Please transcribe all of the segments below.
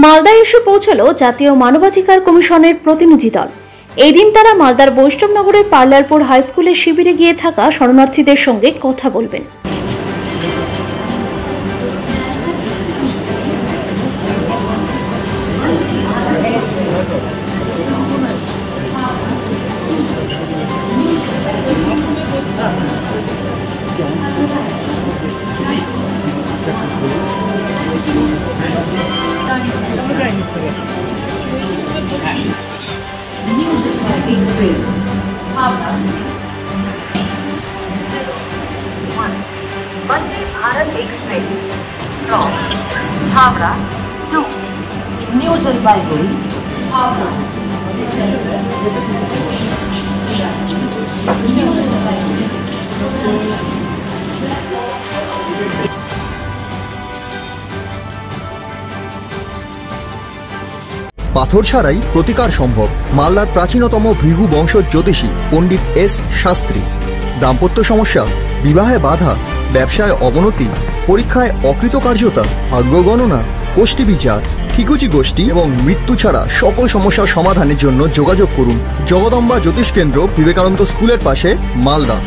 মালদায় এসে পৌঁছলো জাতীয় মানবাধিকার কমিশনের প্রতিনিধি দল। এই দিন তারা মালদার বৈষ্ণবনগরের পার্লারপুর হাই স্কুলের শিবিরে গিয়ে থাকা শরণার্থীদের সঙ্গে কথা বলবেন। Express, Havra. Vande Bharat Express from Havra to New Jalpaiguri, Havra. পাথর ছাড়াই প্রতিকার সম্ভব। মালদার প্রাচীনতম ভৃগু বংশ জ্যোতিষী পণ্ডিত এস শাস্ত্রী। দাম্পত্য সমস্যা, বিবাহে বাধা, ব্যবসায় অবনতি, পরীক্ষায় অকৃতকার্যতা, ভাগ্য গণনা, গোষ্ঠী বিচার, ঠিকুচি গোষ্ঠী এবং মৃত্যু ছাড়া সকল সমস্যার সমাধানের জন্য যোগাযোগ করুন জগদম্বা জ্যোতিষ কেন্দ্র, বিবেকানন্দ স্কুলের পাশে, মালদা।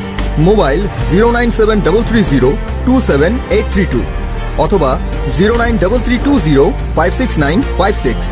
মোবাইল 09733027832 অথবা 09332056956।